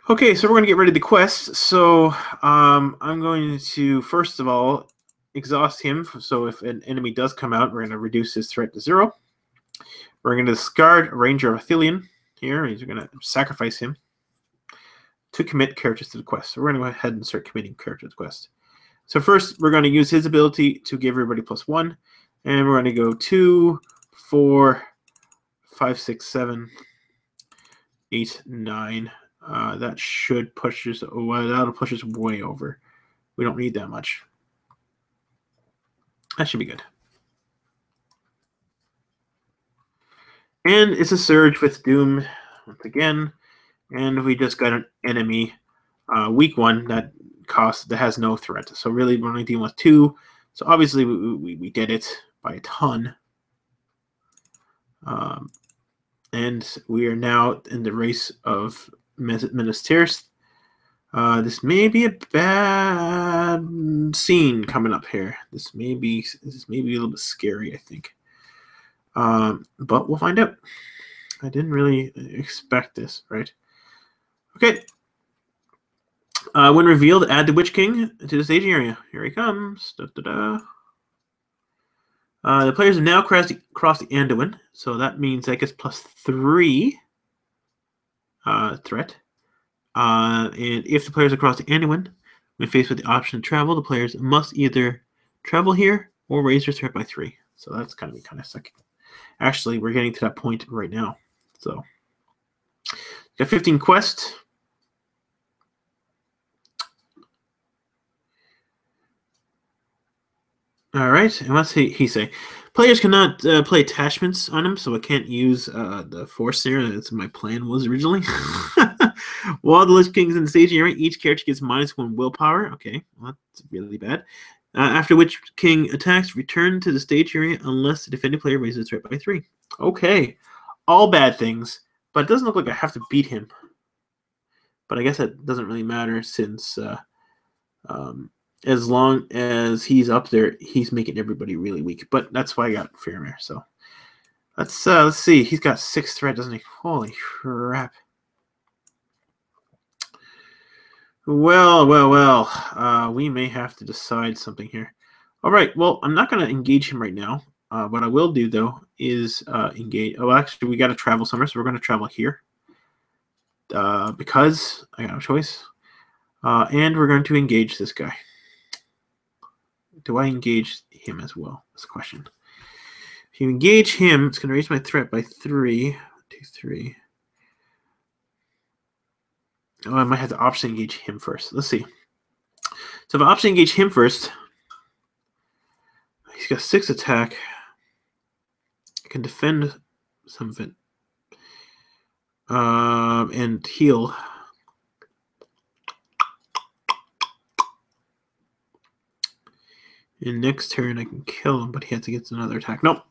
Okay, so we're going to get rid of the quest. So I'm going to, first of all, exhaust him. So if an enemy does come out, we're going to reduce his threat to 0. We're going to discard Ranger of Athelion. Here, he's going to sacrifice him to commit characters to the quest. So we're going to go ahead and start committing characters to the quest. So first, we're going to use his ability to give everybody +1. And we're going to go 2, 4, 5, 6, 7, 8, 9. That should push us, that'll push us way over. We don't need that much. That should be good. And it's a surge with Doom once again. And we just got an enemy, weak 1 that has no threat. So really, we're only dealing with 2. So obviously, we did it by a ton. And we are now in the race of Minas Tirith. This may be a bad scene coming up here. This may be a little bit scary, I think. But we'll find out. I didn't really expect this, right? Okay. When revealed, add the Witch King to the staging area. Here he comes. Da, da, da. The players have now crossed the Anduin, so that means that gets +3 threat. And if the players across the Anduin, when faced with the option to travel, the players must either travel here or raise their threat by 3. So that's kind of sucky. Actually, we're getting to that point right now. So, got 15 quests. All right, and what's he say? Players cannot play attachments on him, so I can't use the force there. That's what my plan was originally. While the Lich King's in the staging area, each character gets -1 willpower. Okay, well, that's really bad. After Witch King attacks, return to the stage area unless the defending player raises its threat by 3. Okay, all bad things, but it doesn't look like I have to beat him. But I guess that doesn't really matter since as long as he's up there, he's making everybody really weak. But that's why I got Faramir. So let's see. He's got 6 threat, doesn't he? Holy crap. Well. We may have to decide something here. All right. Well, I'm not going to engage him right now. What I will do, though, is engage. Oh, actually, we got to travel somewhere, so we're going to travel here because I got no choice. And we're going to engage this guy. Do I engage him as well? That's the question. If you engage him, it's going to raise my threat by 3. 1, 2, 3. Oh, I might have to option engage him first. Let's see. So if I option engage him first, he's got 6 attack. I can defend some of it. And heal. And next turn I can kill him, but he has to get another attack. Nope.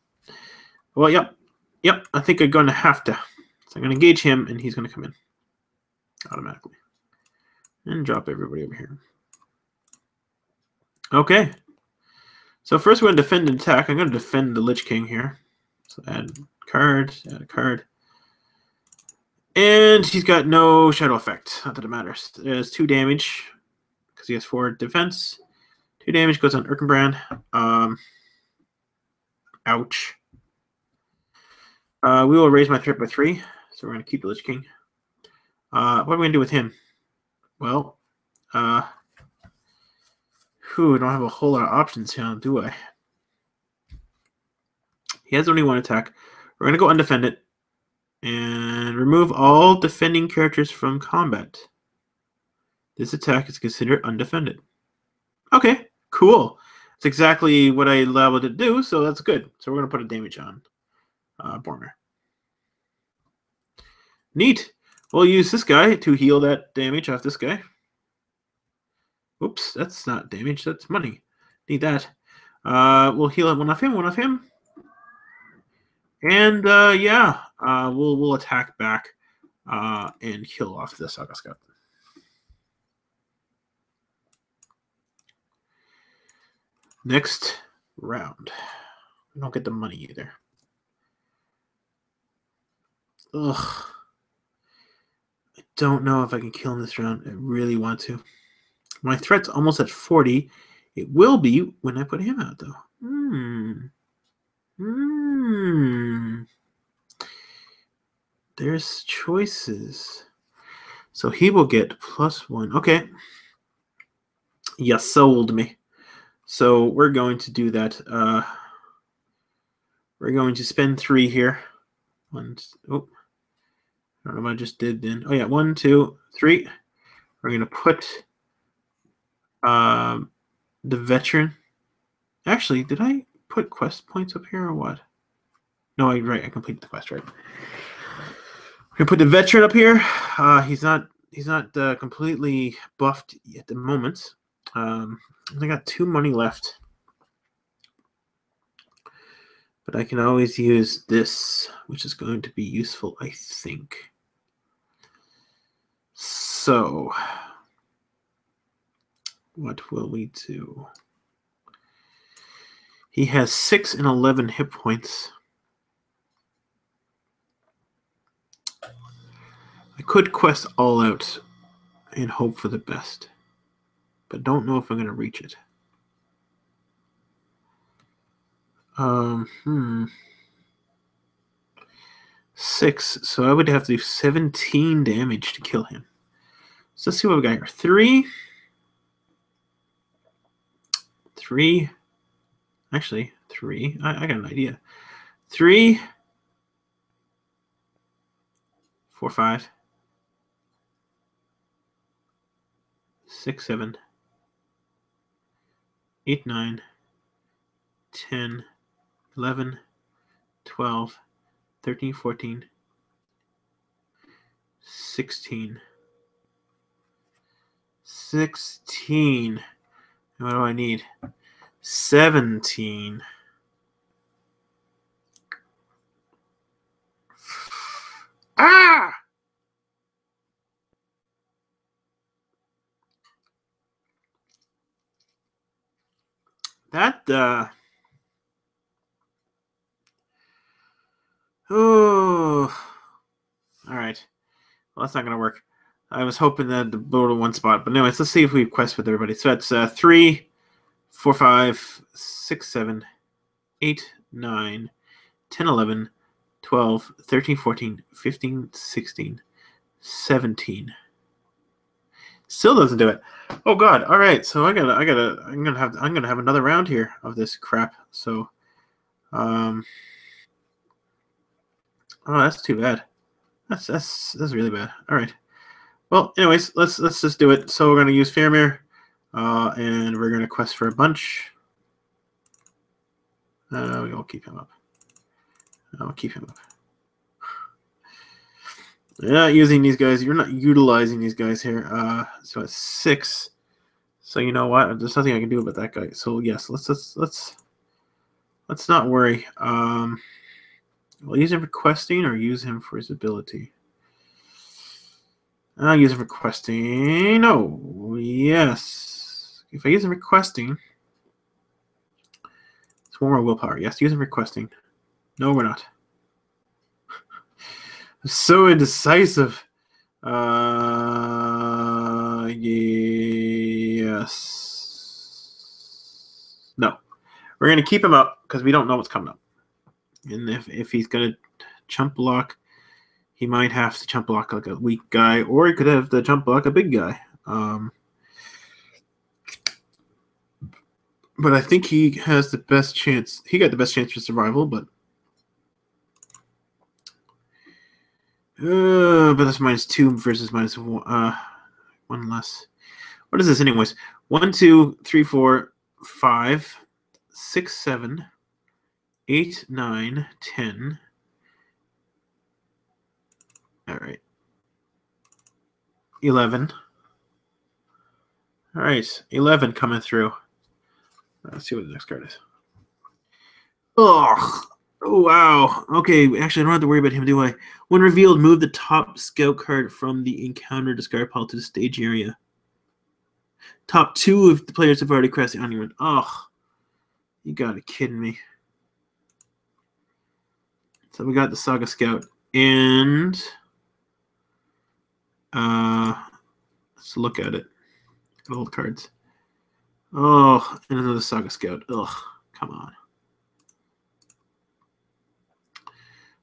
Well, yep. I think I'm going to have to. So I'm going to engage him, and he's going to come in automatically. And drop everybody over here. Okay. So first we're going to defend and attack. I'm going to defend the Lich King here. So add a card. And he's got no shadow effect. Not that it matters. There's 2 damage. because he has 4 defense. 2 damage goes on Erkenbrand. Ouch. We will raise my threat by 3, so we're going to keep the Lich King. What are we going to do with him? Well, I don't have a whole lot of options here, do I? He has only 1 attack. We're going to go undefended and remove all defending characters from combat. This attack is considered undefended. Okay, cool. It's exactly what I allowed it to do, so that's good. So we're going to put a damage on Boromir. Neat. We'll use this guy to heal that damage off this guy. Oops, that's not damage, that's money. Need that. We'll heal one off him. And yeah, we'll attack back and kill off this Osgiliath. Next round. We don't get the money either. Ugh. I don't know if I can kill him this round. I really want to. My threat's almost at 40. It will be when I put him out, though. There's choices. So he will get +1. Okay. You sold me. So we're going to do that. We're going to spend 3 here. I don't know what I just did then. Oh yeah, 1, 2, 3. We're going to put the veteran. Actually, did I put quest points up here or what? No, right. I completed the quest, right? We're gonna put the veteran up here. He's not completely buffed at the moment. I got 2 money left, but I can always use this, which is going to be useful, I think. So, what will we do? He has 6 and 11 hit points. I could quest all out and hope for the best, but don't know if I'm going to reach it. 6, so I would have to do 17 damage to kill him. So let's see what we got here. 3. Actually, 3. I got an idea. 3, 4, 5, 6, 7, 8, 9, 10, 11, 12, 13, 14, 16. 16. What do I need? 17. Ah! That, oh. All right. Well, that's not going to work. I was hoping that the blow to 1 spot. But anyways, let's see if we quest with everybody. So that's 3, 4, 5, 6, 7, 8, 9, 10, 11, 12, 13, 14, 15, 16, 17. Still doesn't do it. Oh God! All right, so I'm gonna have another round here of this crap. So, oh, that's too bad. That's really bad. All right. Well, anyways, let's just do it. So we're gonna use Faramir, and we're gonna quest for a bunch. We'll keep him up. I'll keep him up. You're not using these guys. You're not utilizing these guys here. So it's 6. So you know what? There's nothing I can do about that guy. So yes, let's not worry. We'll use him for questing or use him for his ability. I'll use him for questing. No, yes. If I use him for questing, it's 1 more willpower. Yes, use him for questing. No, we're not. I'm so indecisive. Yeah. Yes. No. We're going to keep him up because we don't know what's coming up. And if he's going to chump block, he might have to chump block like a weak guy, or he could have to chump block a big guy. But I think he has the best chance. He got the best chance for survival, but that's -2 versus -1. One less. What is this, anyways? 1, 2, 3, 4, 5, 6, 7, 8, 9, 10. All right. 11. All right, 11 coming through. Let's see what the next card is. Oh, wow. Okay, actually, I don't have to worry about him, do I? When revealed, move the top scout card from the encounter discard pile to the stage area. Top 2 of the players have already crossed the onion. Oh, you gotta kidding me. So we got the Saga Scout, and let's look at it. Old cards. Oh, and another Saga Scout. Ugh, come on.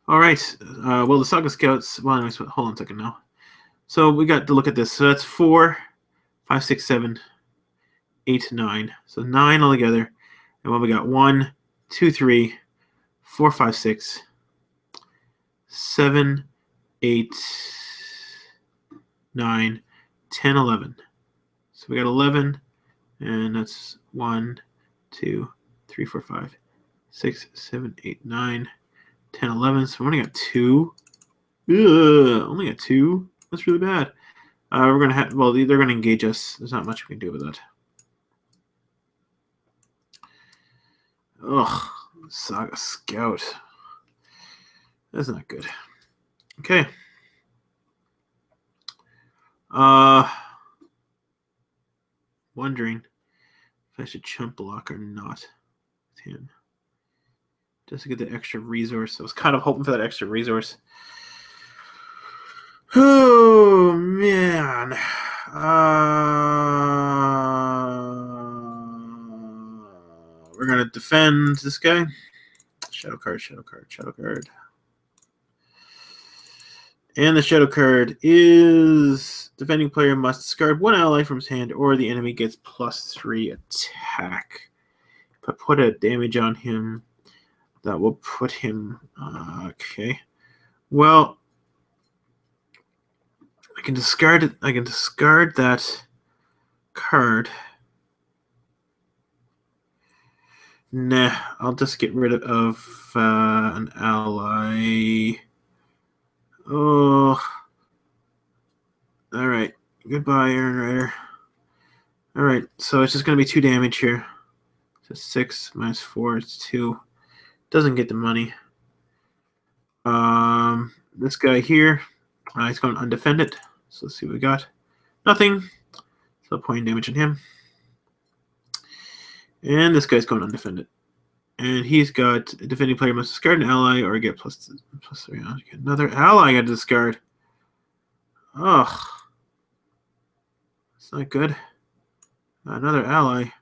All right. Well, the Saga Scouts. Well, anyways, hold on a second now. So we got to look at this. So that's 4, 5, 6, 7, 8, 9. So 9 altogether. And what we got? 1, 2, 3, 4, 5, 6, 7, 8, 9, 10, 11. So we got 11, and that's 1, 2, 3, 4, 5, 6, 7, 8, 9, 10, 11. So we only got 2. Ugh, only got 2. That's really bad. We're gonna have. Well, they're gonna engage us. There's not much we can do with that. Ugh, Saga Scout. That's not good. Okay. Wondering if I should chump block or not with him. Just to get the extra resource. I was kind of hoping for that extra resource. Oh, man. We're going to defend this guy. Shadow card, shadow card, shadow card. And the shadow card is defending player must discard 1 ally from his hand, or the enemy gets +3 attack. If I put a damage on him, that will put him. Okay. Well, I can discard it. I can discard that card. Nah, I'll just get rid of an ally. Oh. All right. Goodbye, Iron Rider. All right. So it's just going to be 2 damage here. So 6 minus 4 is 2. Doesn't get the money. This guy here, he's going undefended. So let's see what we got. Nothing. So point damage on him. And this guy's going undefended. And he's got a defending player must discard an ally or get +3. Another ally I got to discard. Ugh. That's not good. Another ally.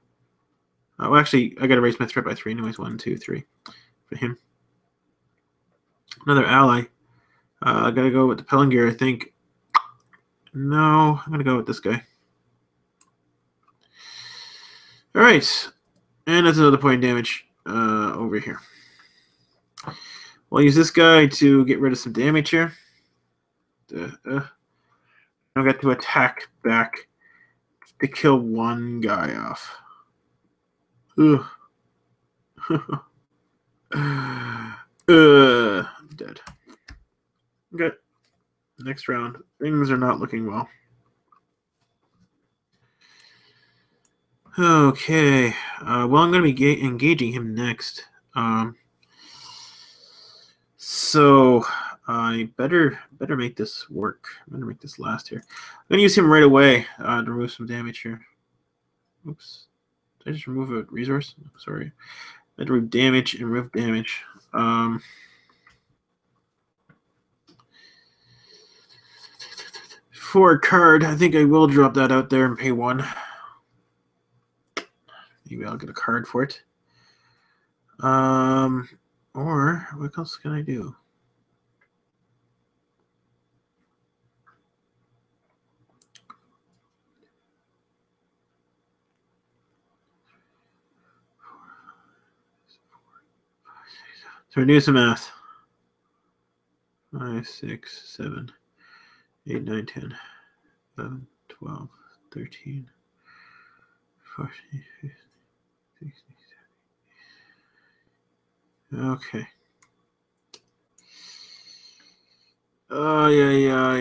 Oh, actually, I got to raise my threat by 3 anyways. 1, 2, 3 for him. Another ally. I got to go with the Pellingear, I think. No, I'm going to go with this guy. All right. And that's another point damage over here. We'll use this guy to get rid of some damage here. I got to attack back to kill 1 guy off. Ugh. Dead. Okay. Next round. Things are not looking well. Okay. Well, I'm going to be engaging him next. So I better make this work. I'm going to make this last here. I'm going to use him right away to remove some damage here. Oops. Did I just remove a resource? Sorry. I had to remove damage and remove damage. For a card, I think I will drop that out there and pay 1. Maybe I'll get a card for it. Or what else can I do? So we're doing some math. 5, 6, 7, 8, 9, 10, 11, 12, 13, 14, 15, 16, 17. Okay. Yeah.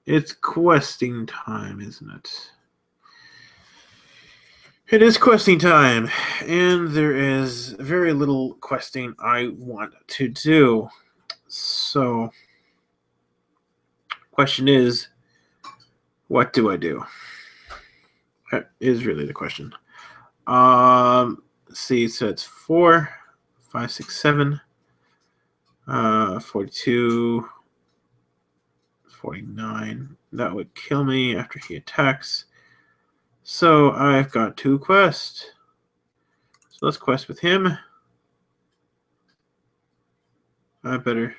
It's questing time, isn't it? It is questing time, and there is very little questing I want to do. So, question is, what do I do? That is really the question. Let's see, so it's 4, 5, 6, 7, 42, 49. That would kill me after he attacks. So I've got 2 quests. So let's quest with him. I'm going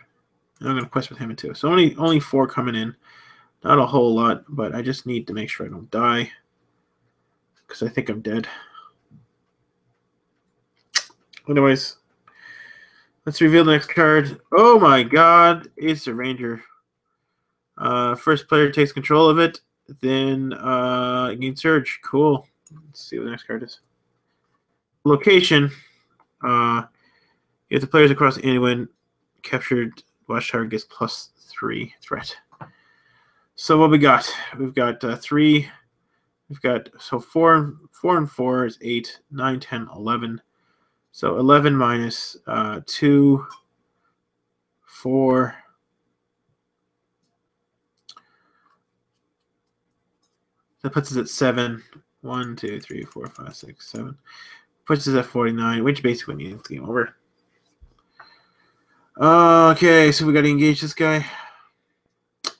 to quest with him too. So only 4 coming in. Not a whole lot, but I just need to make sure I don't die. Because I think I'm dead. Anyways, let's reveal the next card. Oh my god, it's a Ranger. First player takes control of it, then gain Surge. Cool. Let's see what the next card is. Location. If the players across anyone captured Watchtower gets +3 threat. So what we got? We've got 3. We've got, so 4 and 4 is 8, 9, 10, 11. So 11 minus 2, 4. That puts us at 7. 1, 2, 3, 4, 5, 6, 7. Puts us at 49, which basically means game over. Okay, so we got to engage this guy.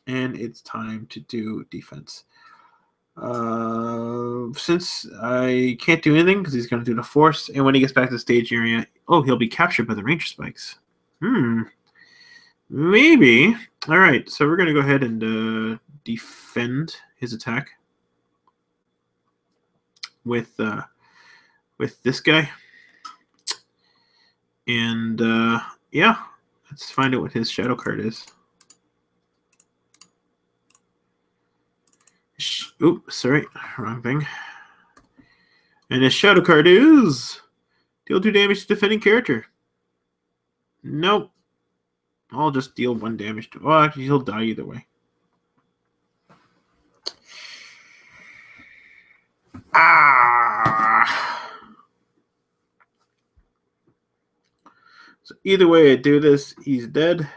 And it's time to do defense. Since I can't do anything because he's going to do the force, and when he gets back to the stage area, he'll be captured by the Ranger spikes. Maybe. All right, so we're going to go ahead and defend his attack with this guy, and yeah, let's find out what his shadow card is. Oops, sorry, wrong thing. And his shadow card is deal 2 damage to defending character. Nope. I'll just deal 1 damage to. Well, actually, he'll die either way. So either way I do this, he's dead.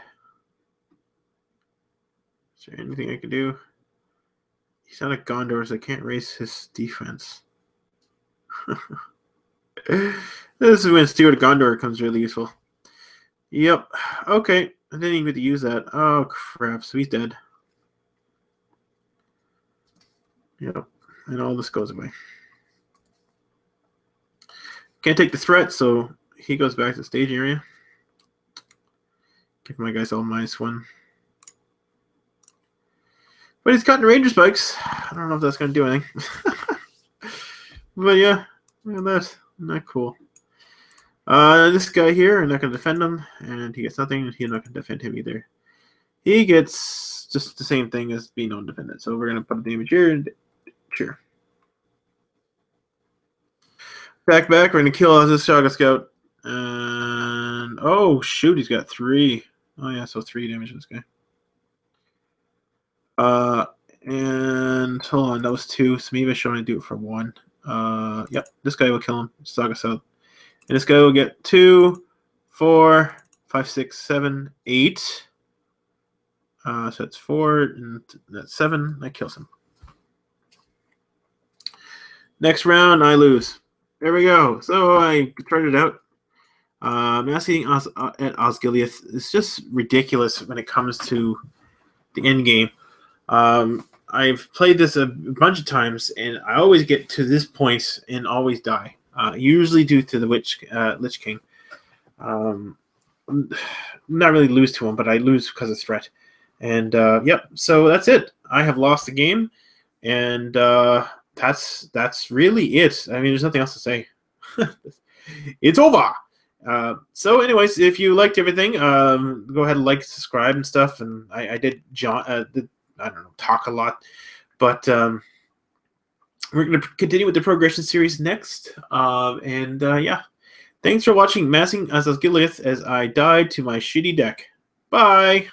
Is there anything I can do? He's not a Gondor, so I can't raise his defense. This is when Steward Gondor comes really useful. Yep. Okay. I didn't even get to use that. Oh, crap. So he's dead. Yep. And all this goes away. Can't take the threat, so he goes back to the stage area. Give my guys all -1. But he's cutting Ranger spikes. I don't know if that's going to do anything. But yeah, that's not cool. This guy here, I'm not going to defend him, and he gets nothing, and he's not going to defend him either. He gets just the same thing as being undefended. So we're going to put a damage here, and sure. Back, we're going to kill this Saga Scout. And, oh, shoot, he's got 3. Oh, yeah, so 3 damage to this guy. And hold on, that was 2. So maybe I should only do it for 1. Yep, this guy will kill him. Saga South. And this guy will get 2, 4, 5, 6, 7, 8. So that's 4, and that's 7. That kills him. Next round, I lose. There we go. So I tried it out. Masking at Osgiliath is just ridiculous when it comes to the end game. I've played this a bunch of times, and I always get to this point and always die. Usually due to the Lich King. Not really lose to him, but I lose because of threat. And yep, so that's it. I have lost the game, and that's really it. I mean, there's nothing else to say. It's over. So anyways, if you liked everything, go ahead and like, subscribe, and stuff. And I did I don't know, talk a lot, but we're going to continue with the progression series next. Yeah, thanks for watching Massing as Osgiliath as I died to my shitty deck. Bye.